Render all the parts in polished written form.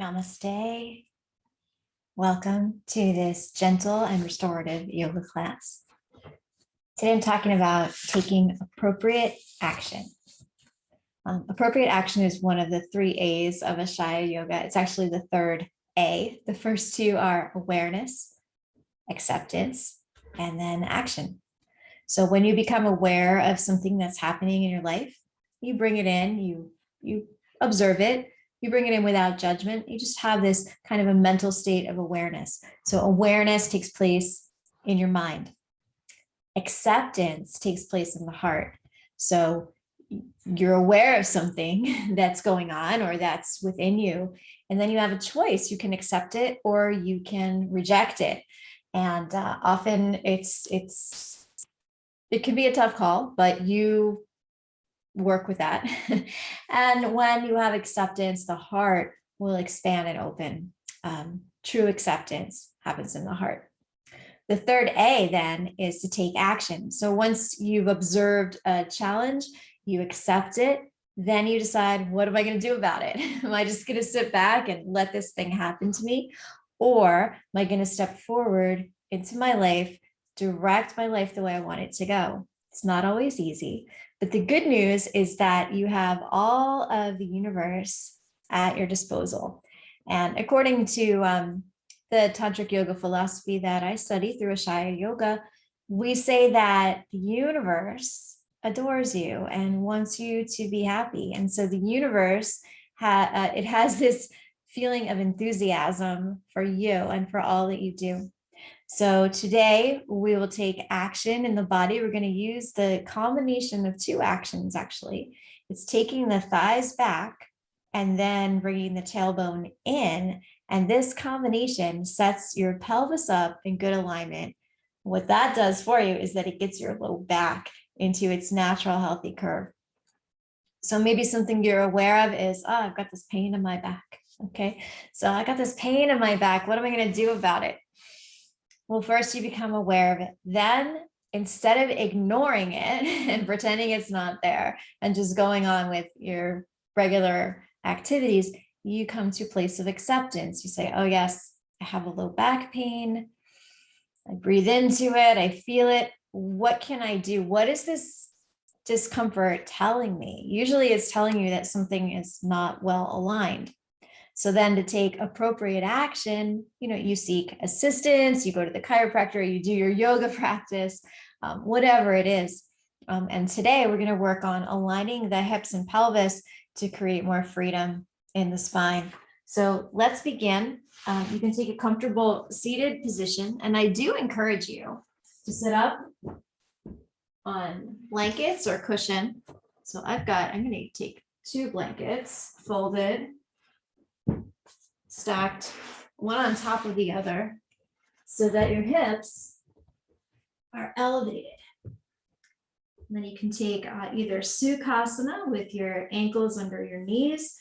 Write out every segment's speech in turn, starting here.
Namaste. Welcome to this gentle and restorative yoga class. Today I'm talking about taking appropriate action. Appropriate action is one of the 3 A's of Ashaya Yoga. It's actually the third A. The first 2 are awareness, acceptance, and then action. So when you become aware of something that's happening in your life, you bring it in, you observe it, you bring it in without judgment. You just have this kind of a mental state of awareness. So awareness takes place in your mind. Acceptance takes place in the heart. So you're aware of something that's going on or that's within you, and then you have a choice. You can accept it or you can reject it. And often it can be a tough call, but you work with that. And when you have acceptance, the heart will expand and open. True acceptance happens in the heart. The third A then is to take action. So once you've observed a challenge, you accept it, then you decide, what am I going to do about it? Am I just going to sit back and let this thing happen to me? Or am I going to step forward into my life, direct my life the way I want it to go? It's not always easy, but the good news is that you have all of the universe at your disposal. And according to the tantric yoga philosophy that I study through Ashaya Yoga, we say that the universe adores you and wants you to be happy. And so the universe it has this feeling of enthusiasm for you and for all that you do. So today we will take action in the body. We're going to use the combination of 2 actions, actually. It's taking the thighs back and then bringing the tailbone in. And this combination sets your pelvis up in good alignment. What that does for you is that it gets your low back into its natural healthy curve. So maybe something you're aware of is, I've got this pain in my back. Okay, so I got this pain in my back. What am I going to do about it? Well, first you become aware of it. Then instead of ignoring it and pretending it's not there and just going on with your regular activities, you come to a place of acceptance. You say, oh yes, I have a low back pain. I breathe into it. I feel it. What can I do? What is this discomfort telling me? Usually it's telling you that something is not well aligned. So then to take appropriate action, you seek assistance, you go to the chiropractor, you do your yoga practice, whatever it is. And today we're going to work on aligning the hips and pelvis to create more freedom in the spine. So let's begin. You can take a comfortable seated position. And I do encourage you to sit up on blankets or cushion. So I'm going to take 2 blankets folded, stacked one on top of the other so that your hips are elevated. And then you can take either Sukhasana with your ankles under your knees,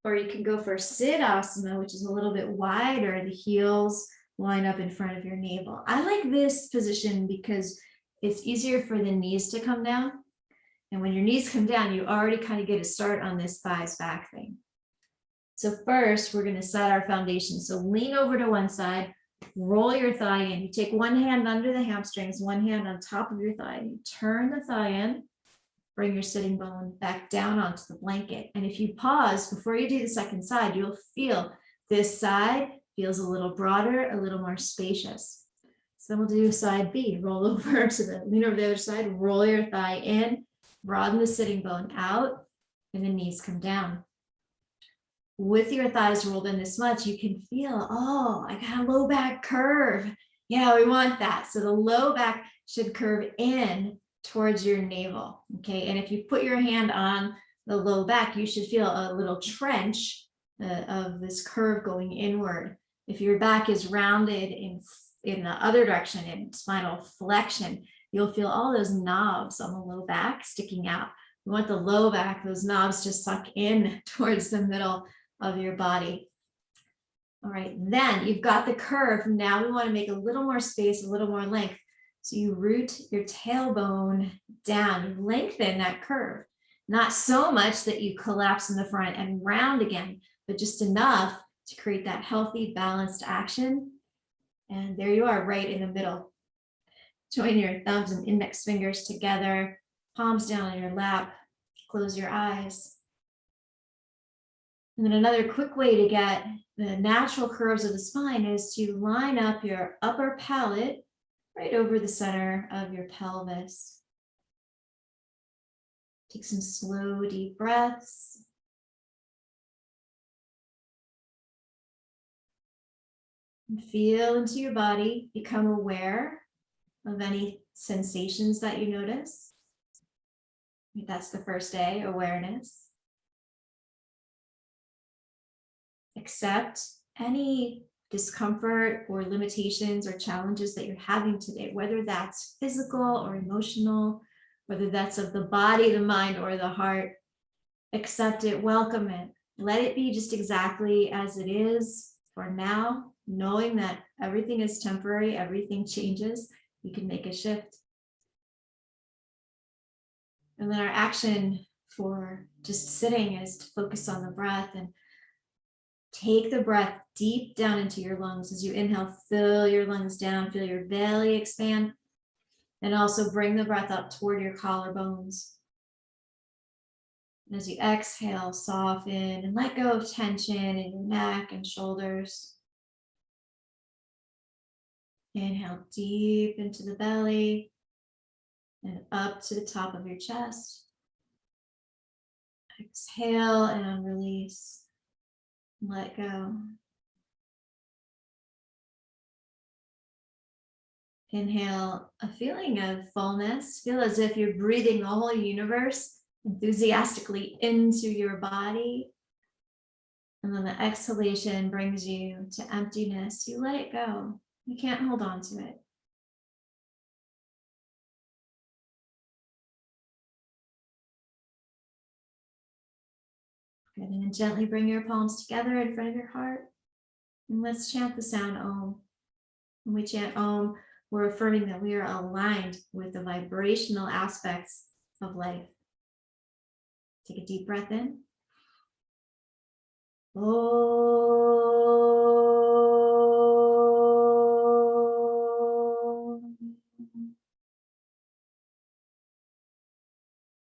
or you can go for Siddhasana, which is a little bit wider. The heels line up in front of your navel. I like this position because it's easier for the knees to come down. And when your knees come down, you already kind of get a start on this thighs back thing. So first, we're going to set our foundation. So lean over to one side, roll your thigh in. You take one hand under the hamstrings, one hand on top of your thigh. You turn the thigh in, bring your sitting bone back down onto the blanket. And if you pause before you do the second side, you'll feel this side feels a little broader, a little more spacious. So then we'll do side B. Roll over to lean over the other side, roll your thigh in, broaden the sitting bone out, and the knees come down. With your thighs rolled in this much, you can feel, I got a low back curve. Yeah, we want that. So the low back should curve in towards your navel. Okay. And if you put your hand on the low back, you should feel a little trench of this curve going inward. If your back is rounded in the other direction, in spinal flexion, you'll feel all those knobs on the low back sticking out. We want the low back, those knobs to suck in towards the middle of your body. All right, then you've got the curve. Now we want to make a little more space, a little more length. So you root your tailbone down, you lengthen that curve. Not so much that you collapse in the front and round again, but just enough to create that healthy, balanced action. And there you are, right in the middle. Join your thumbs and index fingers together, palms down on your lap, close your eyes. And then another quick way to get the natural curves of the spine is to line up your upper palate right over the center of your pelvis. Take some slow, deep breaths. And feel into your body, become aware of any sensations that you notice. That's the first day, awareness. Accept any discomfort or limitations or challenges that you're having today, whether that's physical or emotional, whether that's of the body, the mind, or the heart. Accept it, welcome it. Let it be just exactly as it is for now, knowing that everything is temporary, everything changes. You can make a shift. And then our action for just sitting is to focus on the breath and take the breath deep down into your lungs. As you inhale, fill your lungs down, feel your belly expand, and also bring the breath up toward your collarbones. And as you exhale, soften and let go of tension in your neck and shoulders. Inhale deep into the belly and up to the top of your chest. Exhale and release. Let go. Inhale a feeling of fullness. Feel as if you're breathing the whole universe enthusiastically into your body. And then the exhalation brings you to emptiness. You let it go. You can't hold on to it. Good. And then gently bring your palms together in front of your heart. And let's chant the sound Om. When we chant Om, we're affirming that we are aligned with the vibrational aspects of life. Take a deep breath in. Om.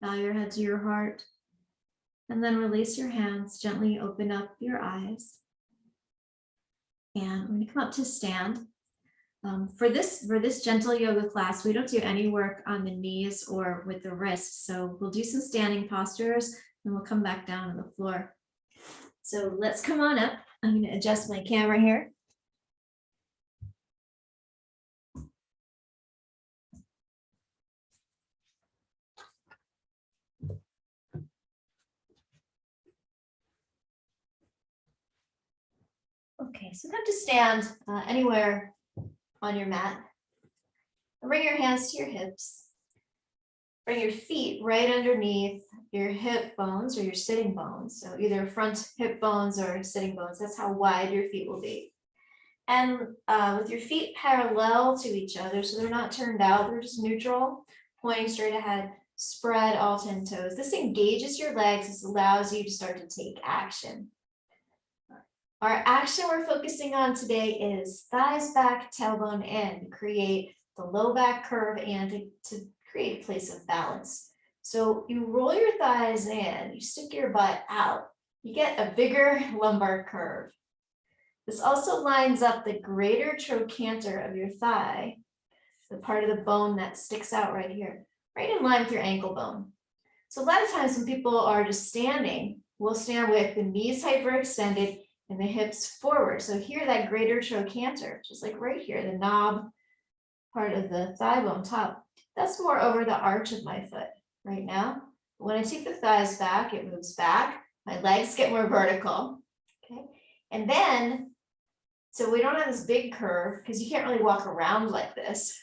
Bow your head to your heart. And then release your hands, gently open up your eyes. And we're going to come up to stand. For this gentle yoga class, we don't do any work on the knees or with the wrists. So we'll do some standing postures and we'll come back down on the floor. So let's come on up. I'm going to adjust my camera here. Okay, so come to stand anywhere on your mat. Bring your hands to your hips. Bring your feet right underneath your hip bones or your sitting bones. So either front hip bones or sitting bones. That's how wide your feet will be. And with your feet parallel to each other, so they're not turned out, they're just neutral, pointing straight ahead, spread all 10 toes. This engages your legs. This allows you to start to take action. Our action we're focusing on today is thighs back, tailbone in, create the low back curve and to create a place of balance. So you roll your thighs in, you stick your butt out, you get a bigger lumbar curve. This also lines up the greater trochanter of your thigh, the part of the bone that sticks out right here, right in line with your ankle bone. So a lot of times when people are just standing, we'll stand with the knees hyperextended and the hips forward. So here, that greater trochanter, just like right here, the knob part of the thigh bone top, that's more over the arch of my foot right now. When I take the thighs back, it moves back. My legs get more vertical, okay? And then, so we don't have this big curve because you can't really walk around like this.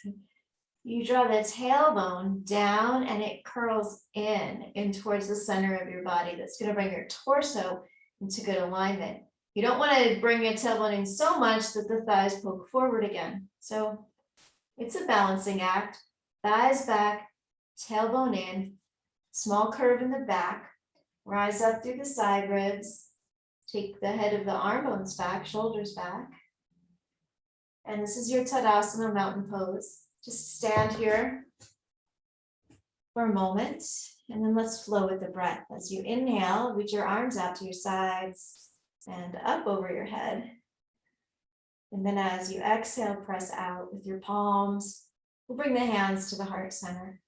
You draw the tailbone down and it curls in towards the center of your body. That's going to bring your torso into good alignment. You don't want to bring your tailbone in so much that the thighs poke forward again. So it's a balancing act. Thighs back, tailbone in, small curve in the back, rise up through the side ribs Take the head of the arm bones back, shoulders back. And this is your Tadasana mountain pose. Just stand here for a moment, and then let's flow with the breath. As you inhale, reach your arms out to your sides and up over your head. And then as you exhale, press out with your palms. We'll bring the hands to the heart center.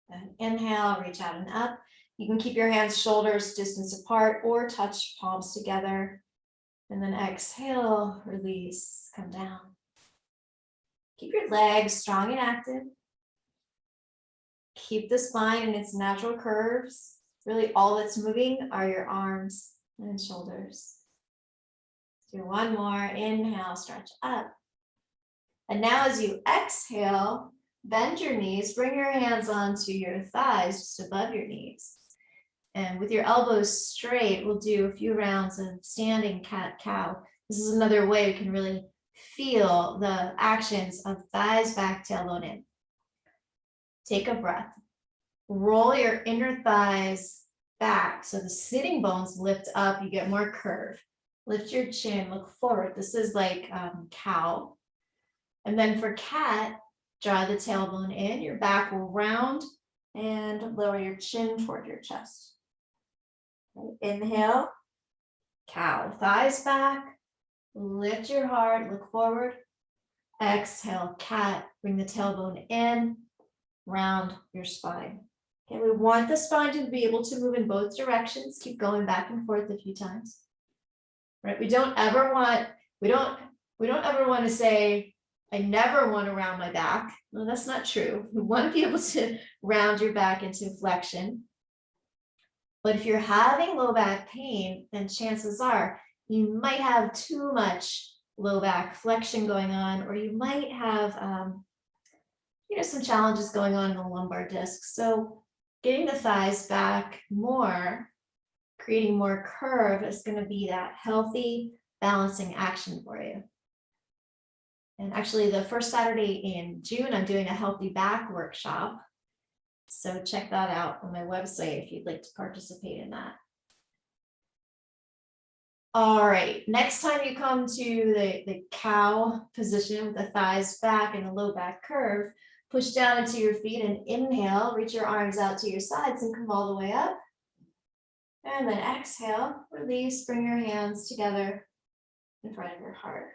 And inhale, reach out and up. You can keep your hands shoulders distance apart or touch palms together. And then exhale, release, come down. Keep your legs strong and active. Keep the spine in its natural curves. Really all that's moving are your arms and shoulders. Do one more, inhale, stretch up. And now as you exhale, bend your knees, bring your hands onto your thighs just above your knees. And with your elbows straight, we'll do a few rounds of standing cat-cow. This is another way we can really feel the actions of thighs back, tailbone in. Take a breath. Roll your inner thighs back so the sitting bones lift up, you get more curve. Lift your chin, look forward. This is like cow. And then for cat, draw the tailbone in, your back will round and lower your chin toward your chest. Inhale, cow, thighs back, lift your heart, look forward. Exhale, cat, bring the tailbone in, round your spine. Okay, we want the spine to be able to move in both directions. Keep going back and forth a few times. Right? We don't ever want to say, I never want to round my back. No, that's not true. We want to be able to round your back into flexion. But if you're having low back pain, then chances are you might have too much low back flexion going on, or you might have some challenges going on in the lumbar disc. So getting the thighs back more, creating more curve is going to be that healthy balancing action for you. And actually the first Saturday in June, I'm doing a healthy back workshop. So check that out on my website if you'd like to participate in that. All right, next time you come to the cow position with the thighs back and the low back curve, push down into your feet and inhale, reach your arms out to your sides and come all the way up. And then exhale, release, bring your hands together in front of your heart.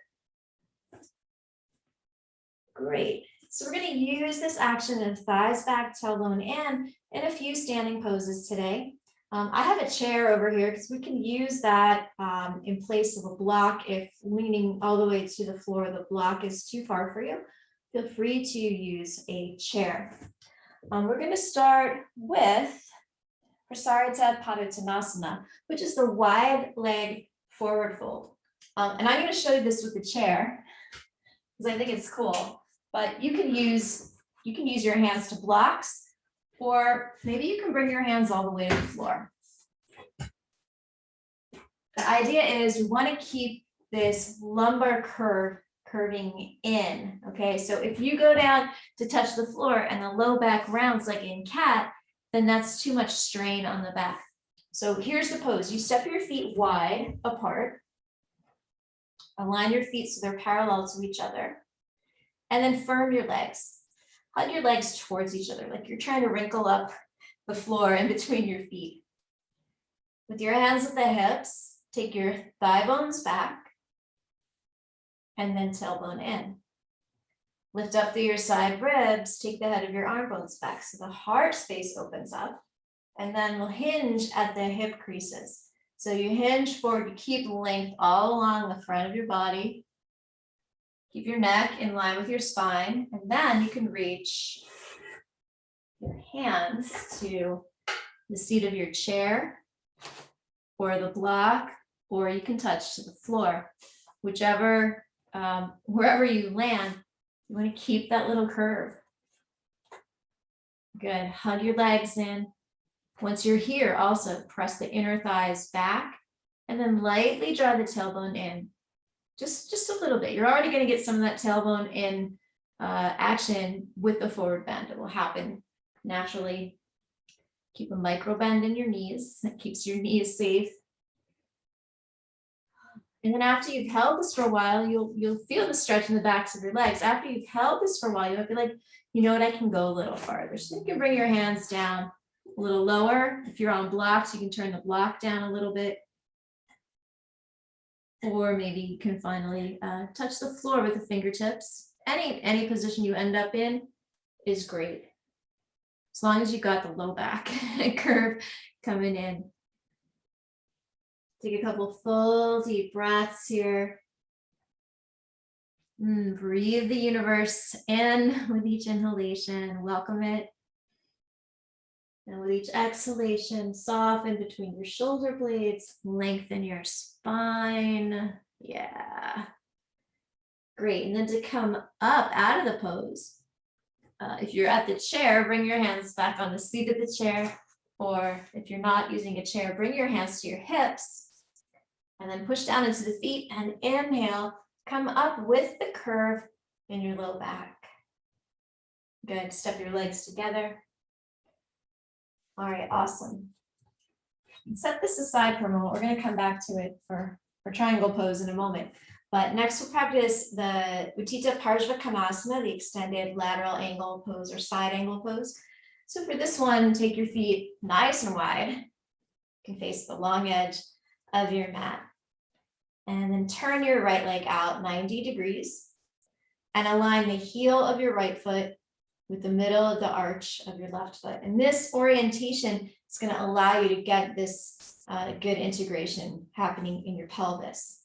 Great. So we're going to use this action of thighs back, tailbone in a few standing poses today. I have a chair over here because we can use that in place of a block. If leaning all the way to the floor, the block is too far for you, feel free to use a chair. We're going to start with Restorative Posture, which is the wide leg forward fold. And I'm going to show you this with the chair because I think it's cool. But you can use your hands to blocks, or maybe you can bring your hands all the way to the floor. The idea is we want to keep this lumbar curve curving in. Okay, so if you go down to touch the floor and the low back rounds like in cat, then that's too much strain on the back. So here's the pose. You step your feet wide apart, align your feet so they're parallel to each other. And then firm your legs. Hug your legs towards each other, like you're trying to wrinkle up the floor in between your feet. With your hands at the hips, take your thigh bones back and then tailbone in. Lift up through your side ribs, take the head of your arm bones back so the heart space opens up. And then we'll hinge at the hip creases. So you hinge forward, you keep length all along the front of your body. Keep your neck in line with your spine, and then you can reach your hands to the seat of your chair or the block, or you can touch to the floor. Whichever, wherever you land, you want to keep that little curve. Good. Hug your legs in. Once you're here, also press the inner thighs back and then lightly draw the tailbone in. Just a little bit. You're already going to get some of that tailbone in action with the forward bend. It will happen naturally. Keep a micro bend in your knees. That keeps your knees safe. And then after you've held this for a while, you'll feel the stretch in the backs of your legs. After you've held this for a while, you might be like, you know what, I can go a little farther. So you can bring your hands down a little lower. If you're on blocks, you can turn the block down a little bit. Or maybe you can finally touch the floor with the fingertips. Any position you end up in is great. As long as you got the low back curve coming in. Take a couple full deep breaths here. Breathe the universe in with each inhalation. Welcome it. And with each exhalation, soften between your shoulder blades. Lengthen your spine. Yeah. Great. And then to come up out of the pose, if you're at the chair, bring your hands back on the seat of the chair. Or if you're not using a chair, bring your hands to your hips. And then push down into the feet and inhale. Come up with the curve in your low back. Good. Step your legs together. All right, awesome. Set this aside for a moment. We're going to come back to it for triangle pose in a moment. But next we'll practice the Utthita Parsvakonasana, the extended lateral angle pose or side angle pose. So for this one, take your feet nice and wide. You can face the long edge of your mat. And then turn your right leg out 90 degrees and align the heel of your right foot with the middle of the arch of your left foot. And this orientation is going to allow you to get this good integration happening in your pelvis.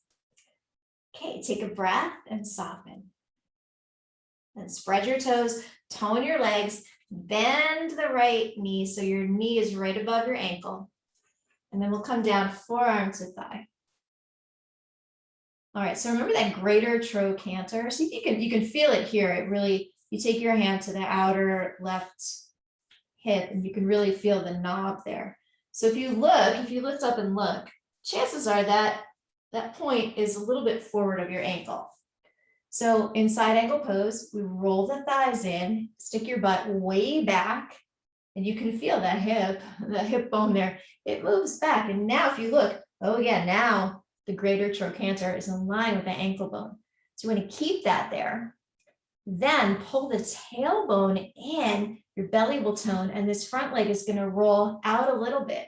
Okay, take a breath and soften. And spread your toes, tone your legs, bend the right knee so your knee is right above your ankle. And then we'll come down forearm to thigh. All right, so remember that greater trochanter. See if you can feel it here. It really, you take your hand to the outer left hip and you can really feel the knob there. So if you lift up and look, chances are that that point is a little bit forward of your ankle. So in side angle pose, we roll the thighs in, stick your butt way back, and you can feel that hip bone there. It moves back. And now if you look, oh yeah, now the greater trochanter is in line with the ankle bone. So you want to keep that there. Then pull the tailbone in, your belly will tone, and this front leg is going to roll out a little bit.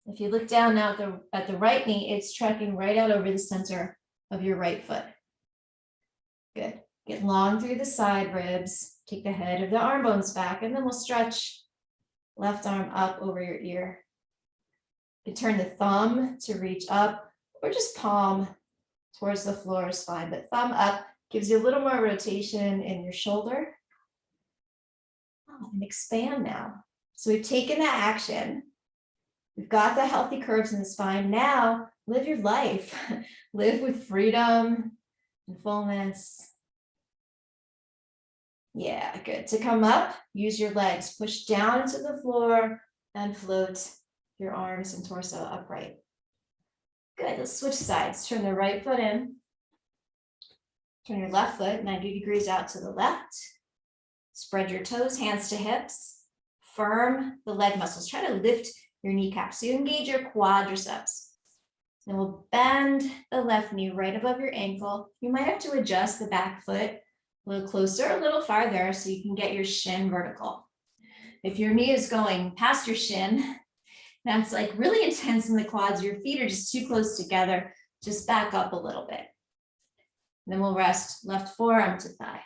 If you look down now at the right knee, it's trekking right out over the center of your right foot. Good. Get long through the side ribs. Take the head of the arm bones back, and then we'll stretch left arm up over your ear. You can turn the thumb to reach up, or just palm towards the floor is fine, but thumb up gives you a little more rotation in your shoulder. And expand now. So we've taken that action. We've got the healthy curves in the spine. Now live your life. Live with freedom and fullness. Yeah, good. To come up, use your legs. Push down into the floor and float your arms and torso upright. Good. Let's switch sides. Turn the right foot in. Turn your left foot 90 degrees out to the left. Spread your toes, hands to hips. Firm the leg muscles. Try to lift your kneecaps so you engage your quadriceps. Then we'll bend the left knee right above your ankle. You might have to adjust the back foot a little closer, a little farther so you can get your shin vertical. If your knee is going past your shin, that's like really intense in the quads. Your feet are just too close together. Just back up a little bit. And then we'll rest left forearm to thigh.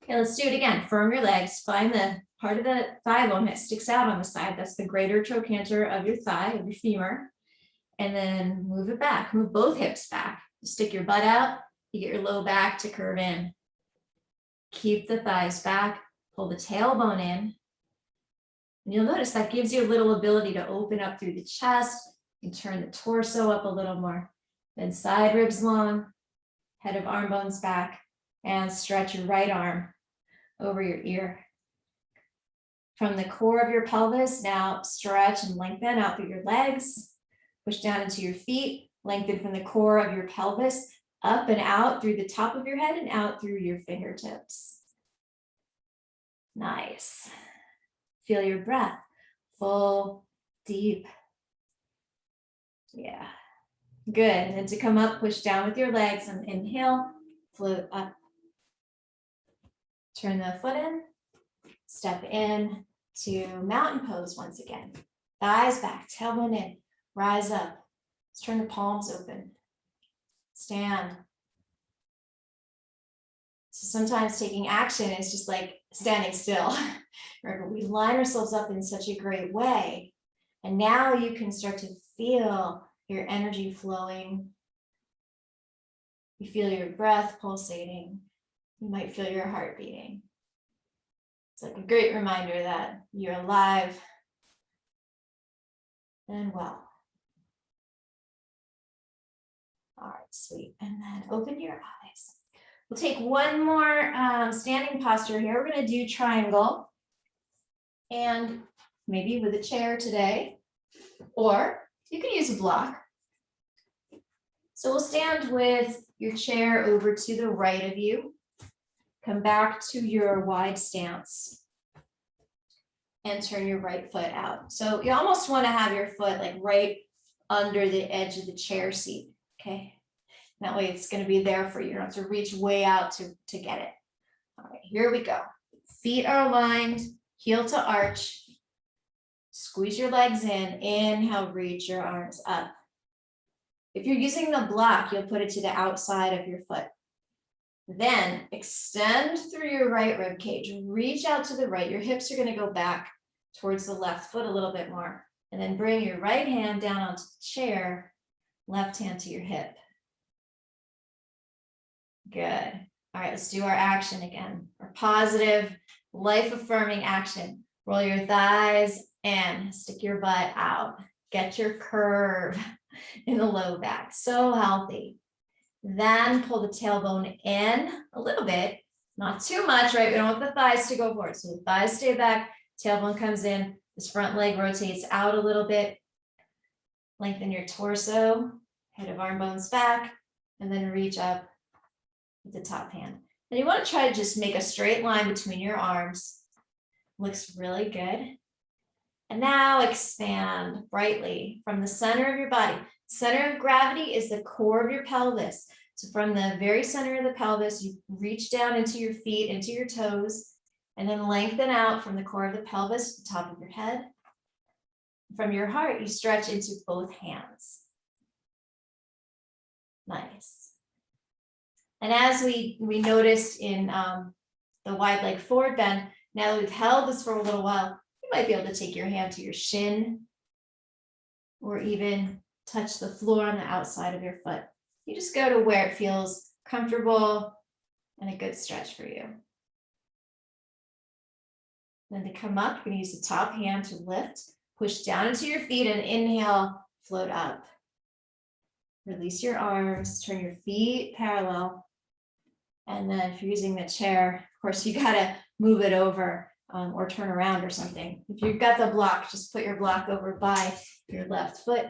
Okay, let's do it again. Firm your legs. Find the part of the thigh bone that sticks out on the side. That's the greater trochanter of your thigh, of your femur. And then move it back. Move both hips back. Stick your butt out. You get your low back to curve in. Keep the thighs back. Pull the tailbone in. And you'll notice that gives you a little ability to open up through the chest and turn the torso up a little more. Then side ribs long, head of arm bones back, and stretch your right arm over your ear. From the core of your pelvis, now stretch and lengthen out through your legs. Push down into your feet, lengthen from the core of your pelvis, up and out through the top of your head and out through your fingertips. Nice. Feel your breath, full, deep. Yeah. Good. And then to come up, push down with your legs and inhale, float up. Turn the foot in, step in to mountain pose once again. Thighs back, tailbone in, rise up. Let's turn the palms open. Stand. So sometimes taking action is just like standing still. Remember, we line ourselves up in such a great way. And now you can start to feel your energy flowing. You feel your breath pulsating. You might feel your heart beating. It's like a great reminder that you're alive and well. All right, sweet. And then open your eyes. We'll take one more standing posture here. We're going to do triangle. And maybe with a chair today, or you can use a block. So we'll stand with your chair over to the right of you. Come back to your wide stance and turn your right foot out. So you almost want to have your foot like right under the edge of the chair seat, okay? That way it's going to be there for you. You don't have to reach way out to get it. All right, here we go. Feet are aligned, heel to arch. Squeeze your legs in. Inhale, reach your arms up. If you're using the block, you'll put it to the outside of your foot. Then extend through your right rib cage. Reach out to the right. Your hips are going to go back towards the left foot a little bit more. And then bring your right hand down onto the chair, left hand to your hip. Good. All right, let's do our action again. Our positive, life-affirming action. Roll your thighs in. Stick your butt out. Get your curve in the low back. So healthy. Then pull the tailbone in a little bit, not too much, right? We don't want the thighs to go forward. So the thighs stay back, tailbone comes in, this front leg rotates out a little bit. Lengthen your torso, head of arm bones back, and then reach up with the top hand. And you want to try to just make a straight line between your arms. Looks really good. And now expand brightly from the center of your body. Center of gravity is the core of your pelvis. So from the very center of the pelvis, you reach down into your feet, into your toes, and then lengthen out from the core of the pelvis to the top of your head. From your heart, you stretch into both hands. Nice. And as we noticed in the wide leg forward bend, now that we've held this for a little while, you might be able to take your hand to your shin or even touch the floor on the outside of your foot. You just go to where it feels comfortable and a good stretch for you. Then to come up, you're going to use the top hand to lift, push down into your feet and inhale, float up. Release your arms, turn your feet parallel. And then if you're using the chair, of course, you got to move it over or turn around or something. If you've got the block, just put your block over by your left foot.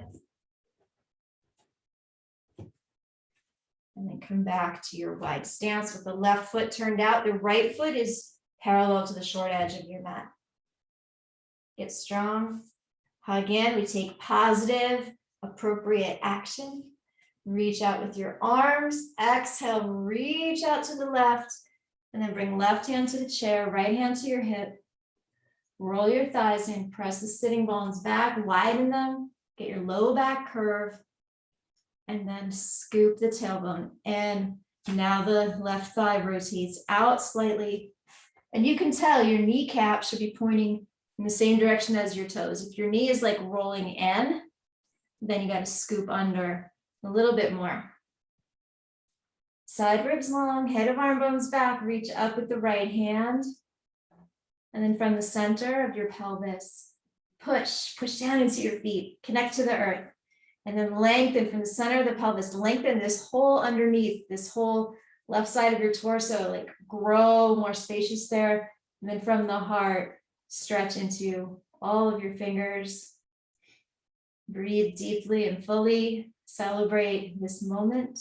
And then come back to your wide stance with the left foot turned out. The right foot is parallel to the short edge of your mat. Get strong. Again, we take positive, appropriate action. Reach out with your arms. Exhale, reach out to the left. And then bring left hand to the chair, right hand to your hip. Roll your thighs in, press the sitting bones back, widen them, get your low back curve. And then scoop the tailbone in. Now the left thigh rotates out slightly. And you can tell your kneecap should be pointing in the same direction as your toes. If your knee is like rolling in, then you got to scoop under a little bit more. Side ribs long, head of arm bones back, reach up with the right hand. And then from the center of your pelvis, push down into your feet, connect to the earth. And then lengthen from the center of the pelvis, lengthen this whole underneath, this whole left side of your torso, like grow more spacious there. And then from the heart, stretch into all of your fingers. Breathe deeply and fully. Celebrate this moment.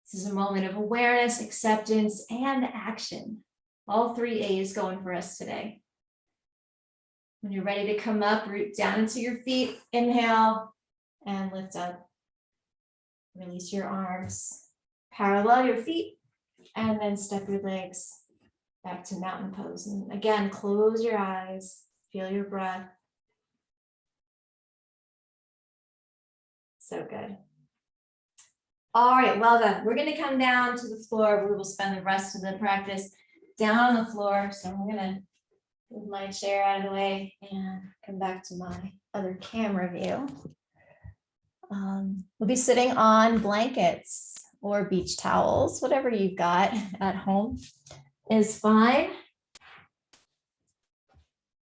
This is a moment of awareness, acceptance, and action. All 3 A's going for us today. When you're ready to come up, root down into your feet, inhale and lift up. Release your arms, parallel your feet, and then step your legs back to mountain pose. And again, close your eyes, feel your breath. So good. All right, well done. We're going to come down to the floor. We will spend the rest of the practice down on the floor. So I'm going to move my chair out of the way and come back to my other camera view. We'll be sitting on blankets or beach towels, whatever you've got at home is fine.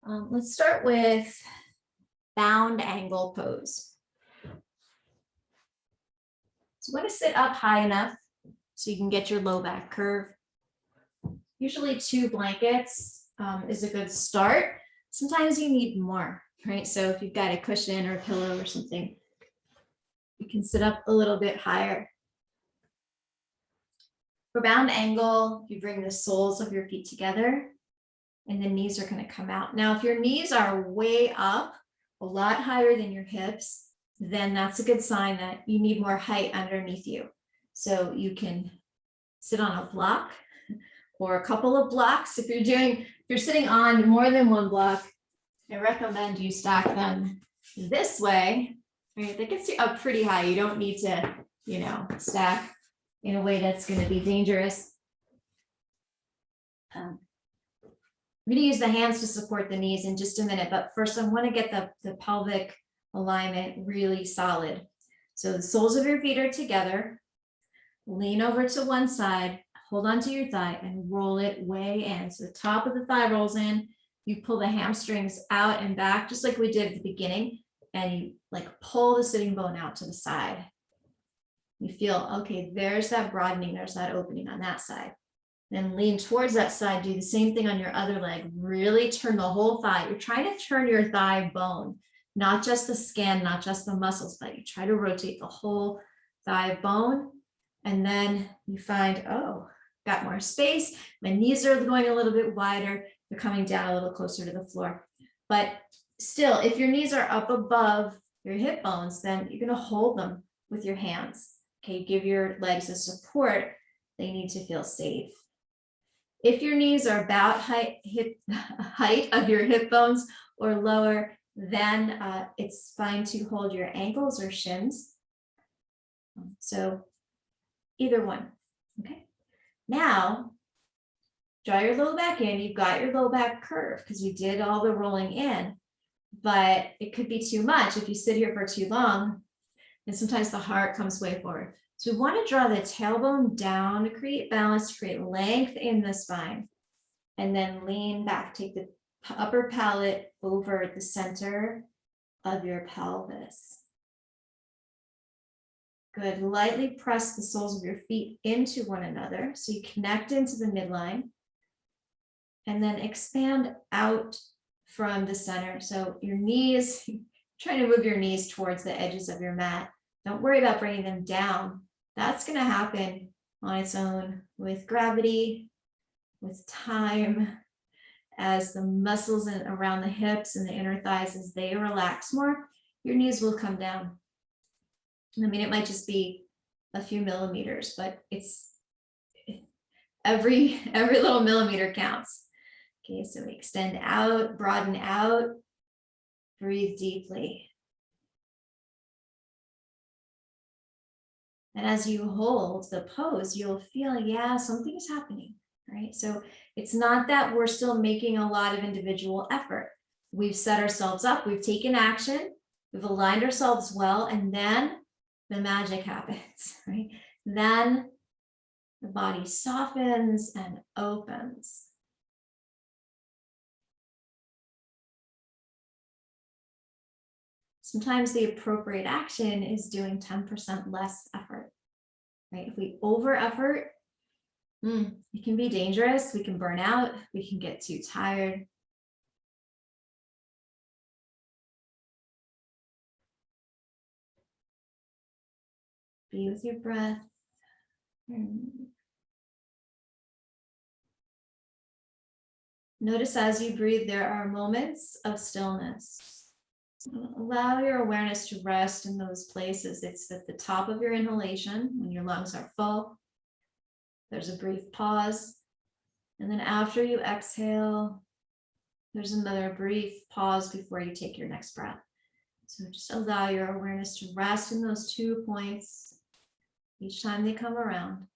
Let's start with bound angle pose. So want to sit up high enough so you can get your low back curve. Usually 2 blankets is a good start. Sometimes you need more, right? So if you've got a cushion or a pillow or something, you can sit up a little bit higher. For bound angle, you bring the soles of your feet together and the knees are going to come out. Now, if your knees are way up, a lot higher than your hips, then that's a good sign that you need more height underneath you. So you can sit on a block or a couple of blocks. If you're sitting on more than one block, I recommend you stack them this way. Right? That gets you up pretty high. You don't need to, stack in a way that's going to be dangerous. I'm going to use the hands to support the knees in just a minute, but first I want to get the pelvic alignment really solid. So the soles of your feet are together. Lean over to one side, hold onto your thigh and roll it way in. So the top of the thigh rolls in, you pull the hamstrings out and back, just like we did at the beginning, and you pull the sitting bone out to the side. You feel, okay, there's that broadening, there's that opening on that side. Then lean towards that side, do the same thing on your other leg, really turn the whole thigh. You're trying to turn your thigh bone, not just the skin, not just the muscles, but you try to rotate the whole thigh bone. And then you find, oh, got more space. My knees are going a little bit wider. They're coming down a little closer to the floor. But still, if your knees are up above your hip bones, then you're going to hold them with your hands. Okay, give your legs the support they need to feel safe. If your knees are about height of your hip bones or lower, then it's fine to hold your ankles or shins. So either one, okay? Now, draw your low back in. You've got your low back curve because you did all the rolling in, but it could be too much if you sit here for too long, and sometimes the heart comes way forward. So we want to draw the tailbone down to create balance, to create length in the spine, and then lean back. Take the upper palate over the center of your pelvis. Good. Lightly press the soles of your feet into one another so you connect into the midline, and then expand out from the center. So your knees, trying to move your knees towards the edges of your mat. Don't worry about bringing them down. That's going to happen on its own with gravity, with time, as the muscles around the hips and the inner thighs, as they relax more, your knees will come down. I mean, it might just be a few millimeters, but it's every little millimeter counts. Okay, so we extend out, broaden out, breathe deeply. And as you hold the pose, you'll feel, yeah, something's happening, right? So it's not that we're still making a lot of individual effort. We've set ourselves up, we've taken action, we've aligned ourselves well, and then the magic happens, right? Then the body softens and opens. Sometimes the appropriate action is doing 10% less effort, right? If we over effort, it can be dangerous. We can burn out. We can get too tired. Be with your breath. Notice as you breathe, there are moments of stillness. Allow your awareness to rest in those places. It's at the top of your inhalation when your lungs are full. There's a brief pause. And then after you exhale, there's another brief pause before you take your next breath. So just allow your awareness to rest in those 2 points each time they come around.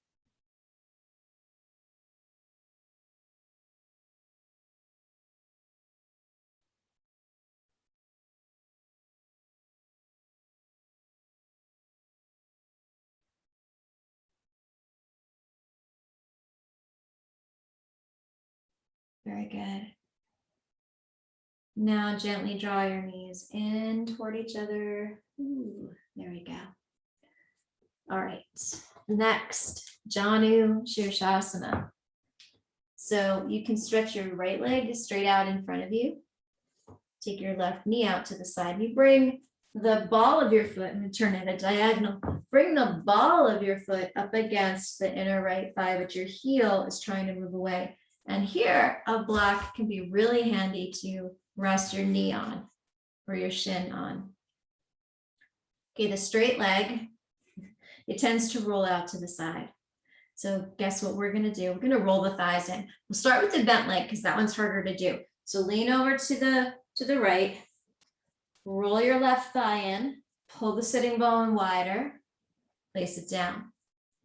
Very good. Now gently draw your knees in toward each other. Ooh, there we go. All right, next, Janu Shirshasana. So you can stretch your right leg straight out in front of you. Take your left knee out to the side. You bring the ball of your foot, and turn it a diagonal. Bring the ball of your foot up against the inner right thigh, but your heel is trying to move away. And here, a block can be really handy to rest your knee on or your shin on. Okay, the straight leg, it tends to roll out to the side. So guess what we're going to do? We're going to roll the thighs in. We'll start with the bent leg because that one's harder to do. So lean over to the right, roll your left thigh in, pull the sitting bone wider, place it down.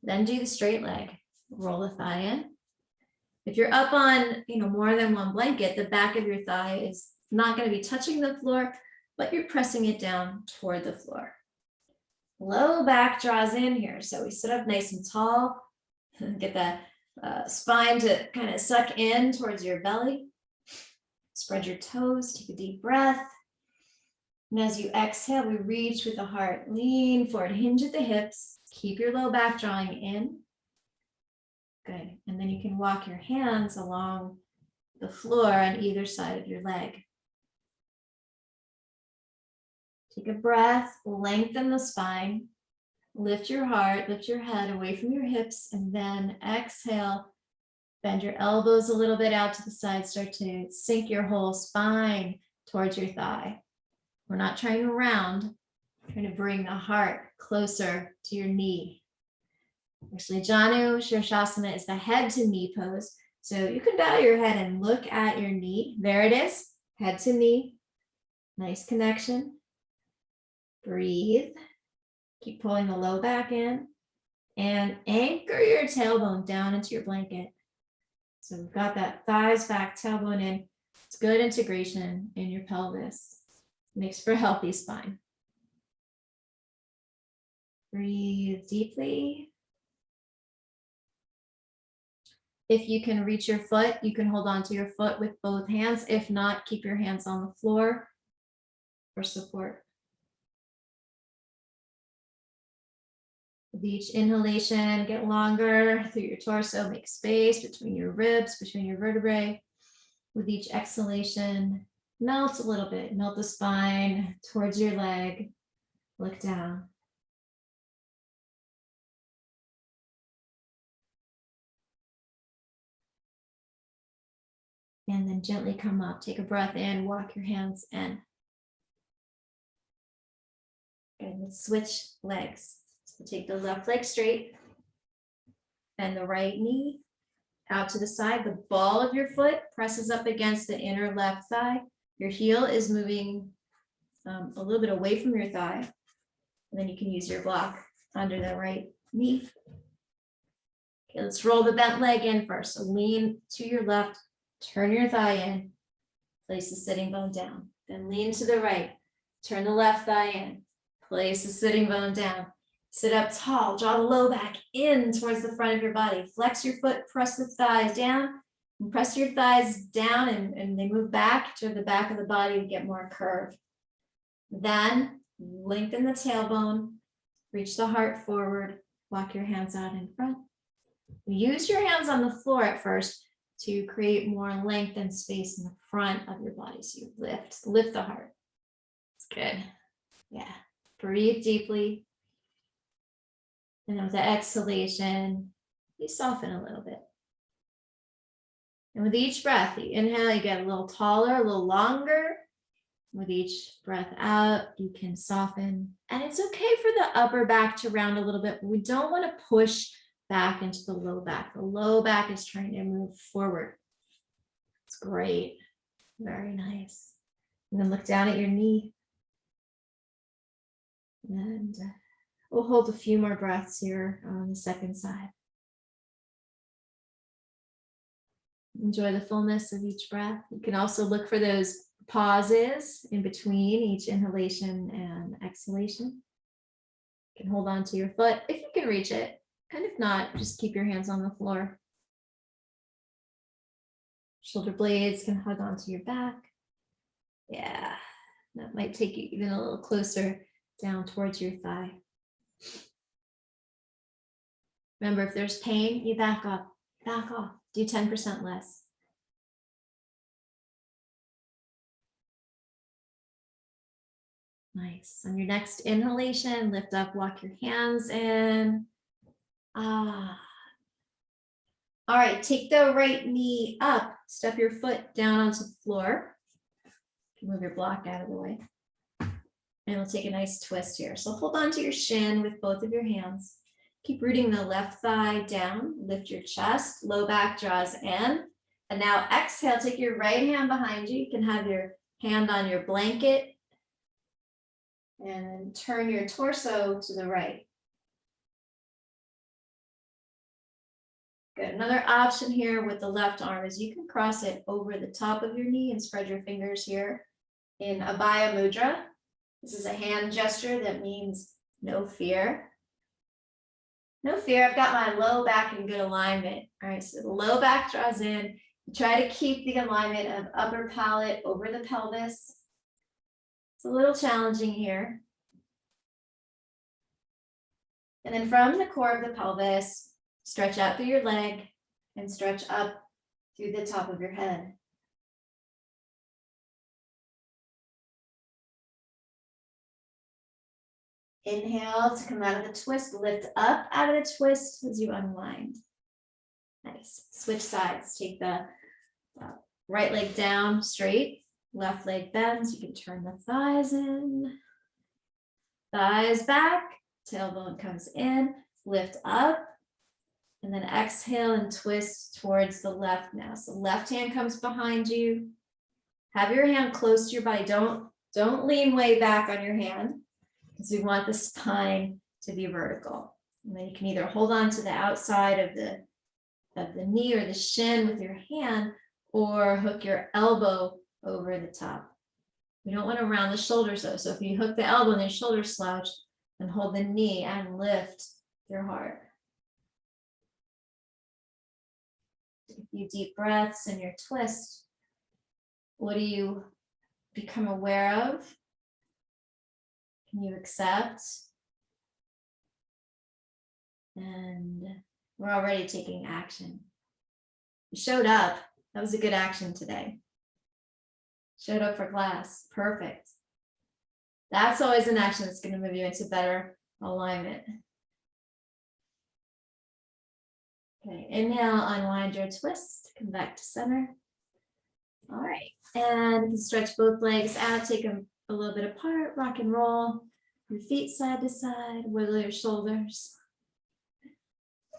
Then do the straight leg, roll the thigh in. If you're up on, more than one blanket, the back of your thigh is not going to be touching the floor, but you're pressing it down toward the floor. Low back draws in here. So we sit up nice and tall, get the spine to kind of suck in towards your belly. Spread your toes, take a deep breath. And as you exhale, we reach with the heart, lean forward, hinge at the hips, keep your low back drawing in. Good. And then you can walk your hands along the floor on either side of your leg. Take a breath, lengthen the spine, lift your heart, lift your head away from your hips, and then exhale. Bend your elbows a little bit out to the side, start to sink your whole spine towards your thigh. We're not trying to round, we're trying to bring the heart closer to your knee. Actually, Janu Shirshasana is the head to knee pose. So you can bow your head and look at your knee. There it is, head to knee. Nice connection. Breathe. Keep pulling the low back in and anchor your tailbone down into your blanket. So we've got that thighs back, tailbone in. It's good integration in your pelvis. Makes for a healthy spine. Breathe deeply. If you can reach your foot, you can hold on to your foot with both hands. If not, keep your hands on the floor for support. With each inhalation, get longer through your torso, make space between your ribs, between your vertebrae. With each exhalation, melt a little bit, melt the spine towards your leg, look down. And then gently come up, take a breath in, walk your hands in. And let's switch legs. So take the left leg straight, bend the right knee out to the side. The ball of your foot presses up against the inner left thigh. Your heel is moving a little bit away from your thigh. And then you can use your block under the right knee. Okay, let's roll the bent leg in first. So lean to your left, turn your thigh in, place the sitting bone down. Then lean to the right, turn the left thigh in, place the sitting bone down. Sit up tall, draw the low back in towards the front of your body. Flex your foot, press the thighs down, and press your thighs down and they move back to the back of the body to get more curve. Then lengthen the tailbone, reach the heart forward, walk your hands out in front. Use your hands on the floor at first to create more length and space in the front of your body. So you lift the heart. It's good. Yeah. Breathe deeply. And then with the exhalation, you soften a little bit. And with each breath, you inhale, you get a little taller, a little longer. With each breath out, you can soften. And it's okay for the upper back to round a little bit, but we don't want to push back into the low back. The low back is trying to move forward. It's great. Very nice. And then look down at your knee. And we'll hold a few more breaths here on the second side. Enjoy the fullness of each breath. You can also look for those pauses in between each inhalation and exhalation. You can hold on to your foot if you can reach it. And if not, just keep your hands on the floor. Shoulder blades can hug onto your back. Yeah, that might take you even a little closer down towards your thigh. Remember, if there's pain, you back up, back off, do 10% less. Nice. On your next inhalation, lift up, walk your hands in. All right, take the right knee up, step your foot down onto the floor. Move your block out of the way. And we'll take a nice twist here. So hold on to your shin with both of your hands. Keep rooting the left thigh down, lift your chest, low back draws in. And now exhale, take your right hand behind you. You can have your hand on your blanket and turn your torso to the right. Good. Another option here with the left arm is you can cross it over the top of your knee and spread your fingers here in Abhaya Mudra. This is a hand gesture that means no fear. No fear, I've got my low back in good alignment. All right, so the low back draws in. Try to keep the alignment of upper palate over the pelvis. It's a little challenging here. And then from the core of the pelvis, stretch out through your leg and stretch up through the top of your head. Inhale to come out of the twist, lift up out of the twist as you unwind. Nice. Switch sides. Take the right leg down straight, left leg bends. You can turn the thighs in, thighs back, tailbone comes in, lift up, and then exhale and twist towards the left now. So left hand comes behind you. Have your hand close to your body. Don't lean way back on your hand, because we want the spine to be vertical. And then you can either hold on to the outside of the knee or the shin with your hand, or hook your elbow over the top. We don't want to round the shoulders though. So if you hook the elbow and your shoulder slouch, then hold the knee and lift your heart. Take a few deep breaths in your twist. What do you become aware of? Can you accept? And we're already taking action. You showed up. That was a good action today. Showed up for class. Perfect. That's always an action that's going to move you into better alignment. Okay, inhale, unwind your twist. Come back to center. All right, and you can stretch both legs out, take them a little bit apart, rock and roll. Your feet side to side, wiggle your shoulders.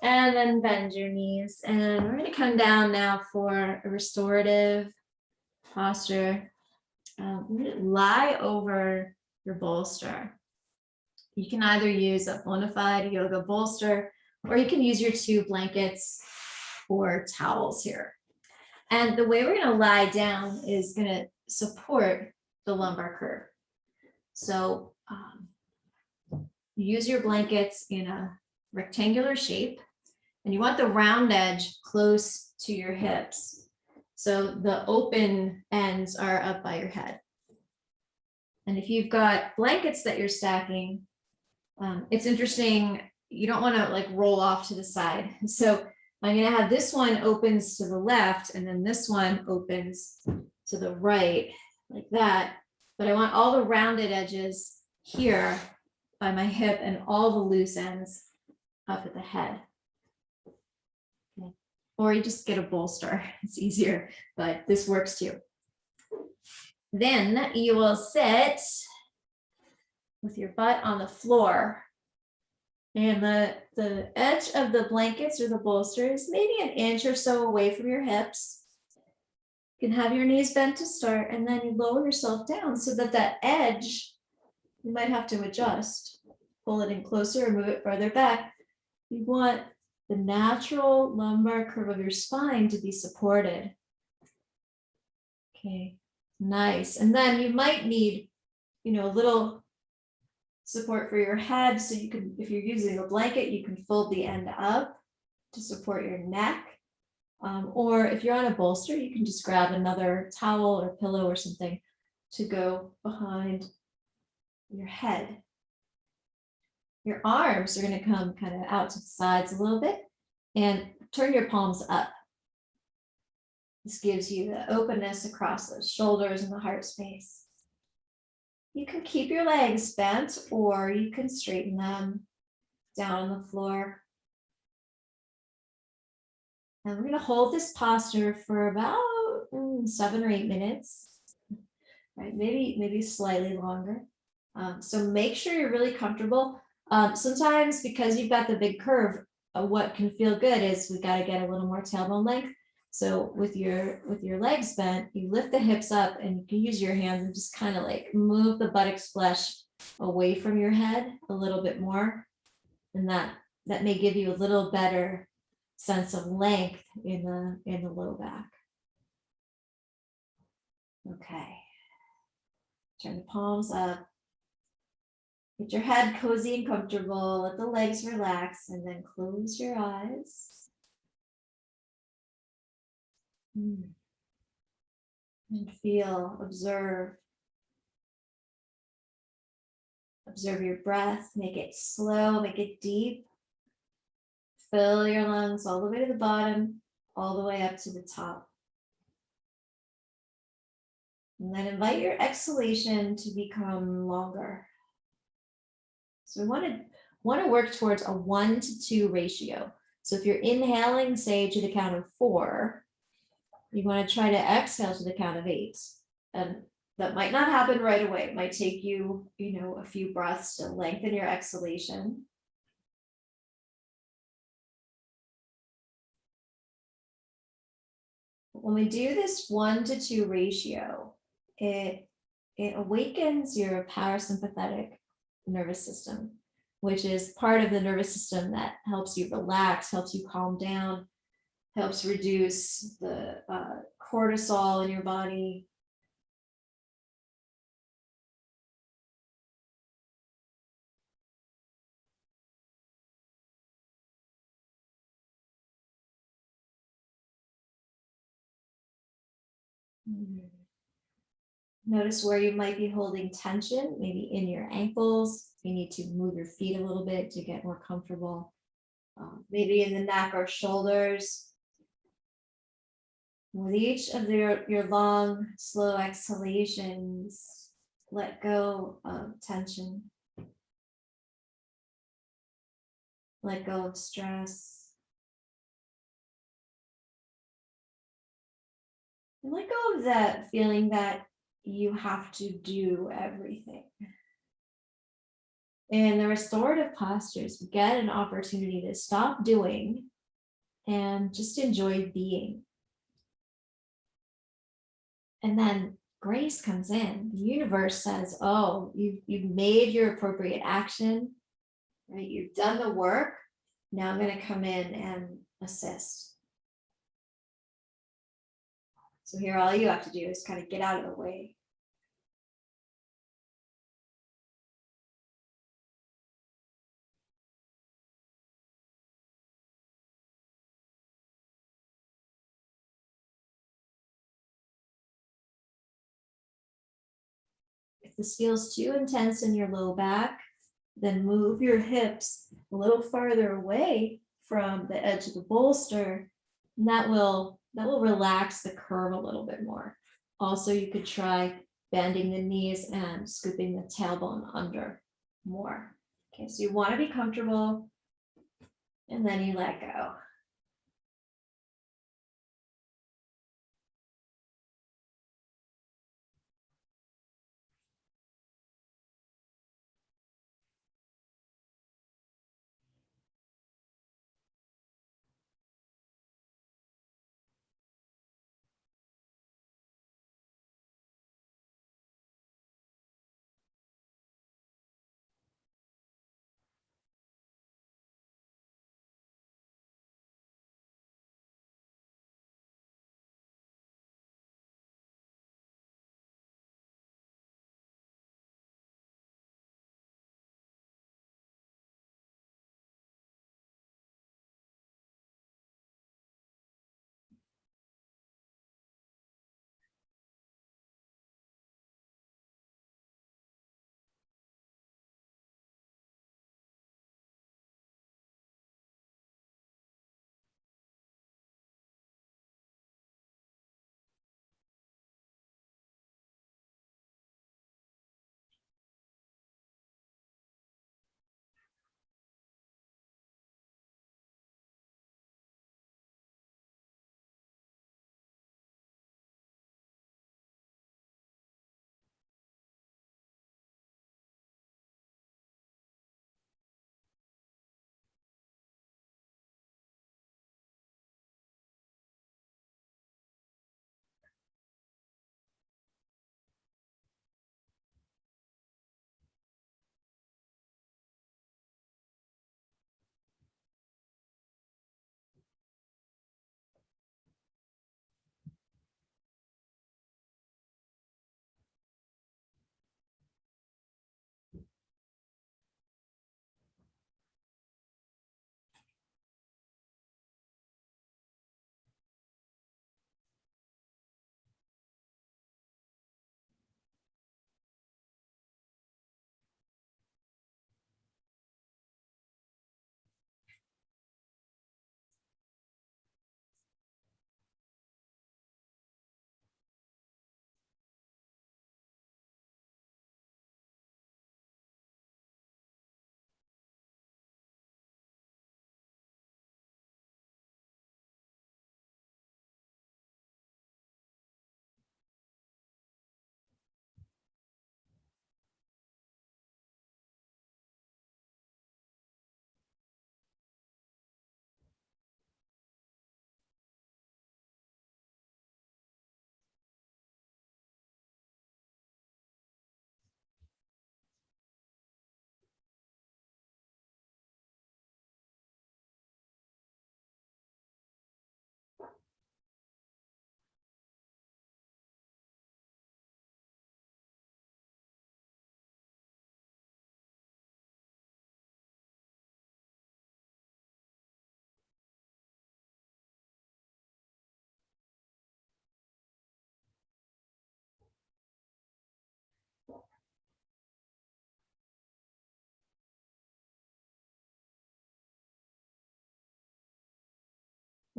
And then bend your knees. And we're going to come down now for a restorative posture. We're going to lie over your bolster. You can either use a bona fide yoga bolster, or you can use your 2 blankets or towels here. And the way we're going to lie down is going to support the lumbar curve. So you use your blankets in a rectangular shape, and you want the round edge close to your hips. So the open ends are up by your head. And if you've got blankets that you're stacking, it's interesting. You don't want to like roll off to the side. So I'm going to have this one opens to the left, and then this one opens to the right like that. But I want all the rounded edges here by my hip and all the loose ends up at the head. Okay. Or you just get a bolster. It's easier, but this works too. Then you will sit with your butt on the floor. And the edge of the blankets or the bolsters, maybe an inch or so away from your hips. You can have your knees bent to start, and then you lower yourself down so that that edge, you might have to adjust. Pull it in closer or move it further back. You want the natural lumbar curve of your spine to be supported. Okay, nice. And then you might need, a little support for your head. So you can, if you're using a blanket, you can fold the end up to support your neck. Or if you're on a bolster, you can just grab another towel or pillow or something to go behind your head. Your arms are going to come kind of out to the sides a little bit and turn your palms up. This gives you the openness across those shoulders and the heart space. You can keep your legs bent or you can straighten them down on the floor. And we're going to hold this posture for about 7 or 8 minutes, right? Maybe slightly longer. So make sure you're really comfortable. Sometimes because you've got the big curve, what can feel good is we got to get a little more tailbone length. So with your legs bent, you lift the hips up and you can use your hands and just kind of like move the buttocks flesh away from your head a little bit more. And that may give you a little better sense of length in the low back. Okay. Turn the palms up. Get your head cozy and comfortable. Let the legs relax and then close your eyes. And feel, observe your breath. Make it slow, make it deep. Fill your lungs all the way to the bottom, all the way up to the top. And then invite your exhalation to become longer. So we want to work towards a 1-to-2 ratio. So if you're inhaling, say to the count of 4, you want to try to exhale to the count of 8. And that might not happen right away. It might take you, a few breaths to lengthen your exhalation. When we do this 1-to-2 ratio, it awakens your parasympathetic nervous system, which is part of the nervous system that helps you relax, helps you calm down, helps reduce the cortisol in your body. Notice where you might be holding tension, maybe in your ankles. You need to move your feet a little bit to get more comfortable. Maybe in the neck or shoulders. With each of your long, slow exhalations, let go of tension. Let go of stress. And let go of that feeling that you have to do everything. In the restorative postures, we get an opportunity to stop doing and just enjoy being. And then grace comes in. The universe says, oh, you've made your appropriate action, right? You've done the work. Now I'm going to come in and assist. So here, all you have to do is kind of get out of the way. If this feels too intense in your low back, then move your hips a little farther away from the edge of the bolster, and that will relax the curve a little bit more. Also, you could try bending the knees and scooping the tailbone under more. Okay, so you want to be comfortable, and then you let go.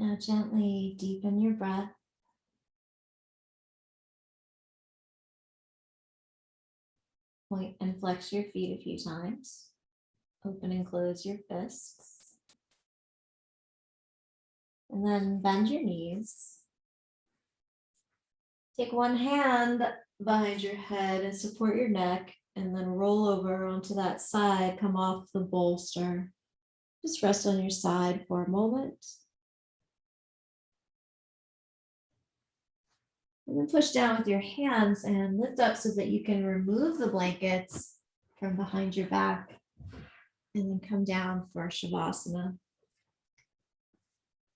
Now gently deepen your breath. Point and flex your feet a few times. Open and close your fists. And then bend your knees. Take one hand behind your head and support your neck, and then roll over onto that side, come off the bolster. Just rest on your side for a moment. And then push down with your hands and lift up so that you can remove the blankets from behind your back, and then come down for Shavasana.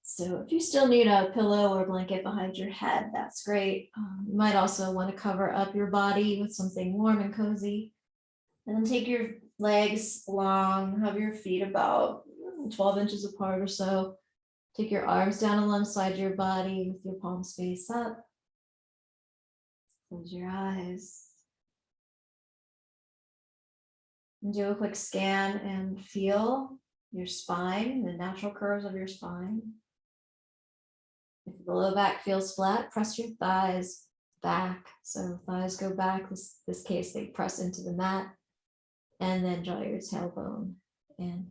So if you still need a pillow or blanket behind your head, that's great. You might also want to cover up your body with something warm and cozy. And then take your legs long, have your feet about 12 inches apart or so. Take your arms down alongside your body with your palms face up. Close your eyes. And do a quick scan and feel your spine, the natural curves of your spine. If the low back feels flat, press your thighs back. So thighs go back. This case, they press into the mat. And then draw your tailbone in.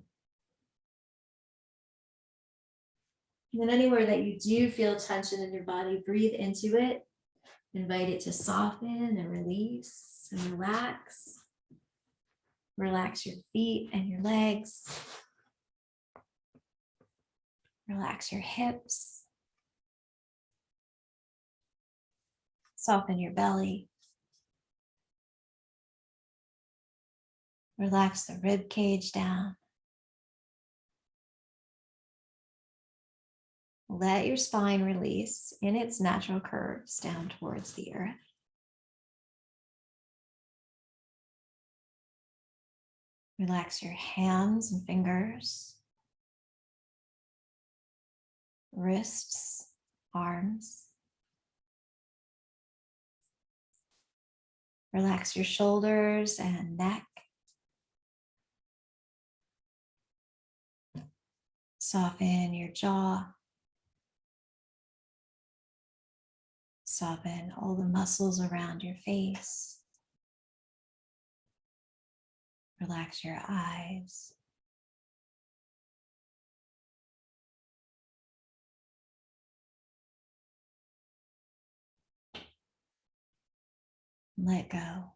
And then anywhere that you do feel tension in your body, breathe into it. Invite it to soften and release and relax. Relax your feet and your legs. Relax your hips. Soften your belly. Relax the rib cage down. Let your spine release in its natural curves down towards the earth. Relax your hands and fingers, wrists, arms. Relax your shoulders and neck. Soften your jaw. Soften all the muscles around your face. Relax your eyes. Let go.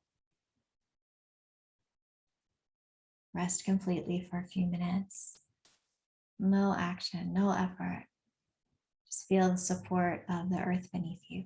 Rest completely for a few minutes. No action, no effort. Just feel the support of the earth beneath you.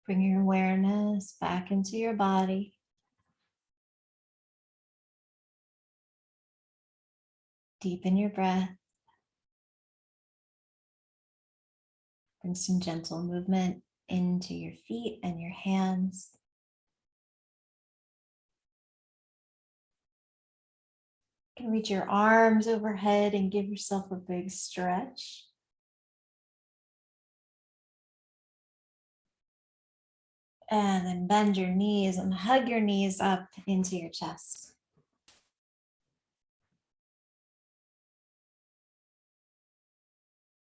Bring your awareness back into your body. Deepen your breath. Bring some gentle movement into your feet and your hands. You can reach your arms overhead and give yourself a big stretch. And then bend your knees and hug your knees up into your chest.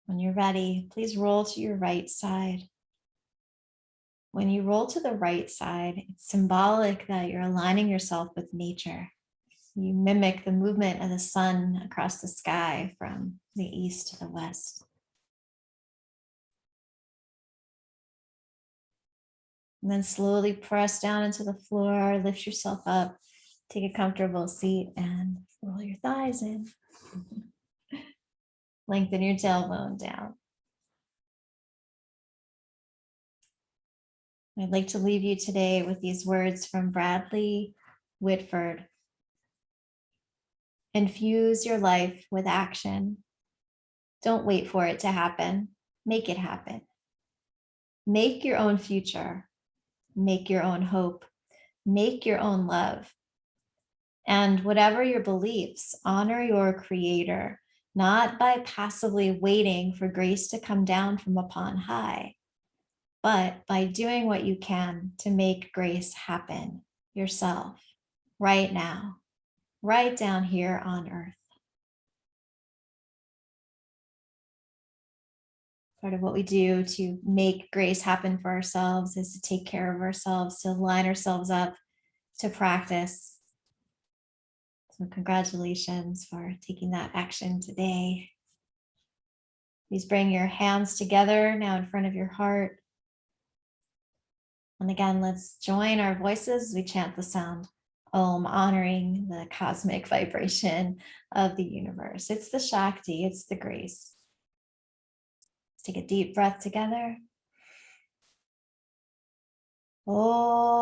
When you're ready, please roll to your right side. When you roll to the right side, it's symbolic that you're aligning yourself with nature. You mimic the movement of the sun across the sky from the east to the west. And then slowly press down into the floor, lift yourself up, take a comfortable seat and roll your thighs in. Lengthen your tailbone down. I'd like to leave you today with these words from Bradley Whitford. Infuse your life with action. Don't wait for it to happen. Make it happen. Make your own future. Make your own hope. Make your own love. And whatever your beliefs, honor your creator, not by passively waiting for grace to come down from upon high, but by doing what you can to make grace happen yourself right now, right down here on earth. Part of what we do to make grace happen for ourselves is to take care of ourselves, to line ourselves up, to practice. So congratulations for taking that action today. Please bring your hands together now in front of your heart. And again, let's join our voices as we chant the sound Om, honoring the cosmic vibration of the universe. It's the Shakti, it's the grace. Let's take a deep breath together. Om.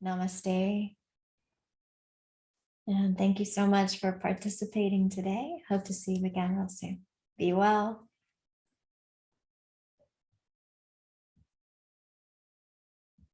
Namaste. And thank you so much for participating today. Hope to see you again real soon. Be well.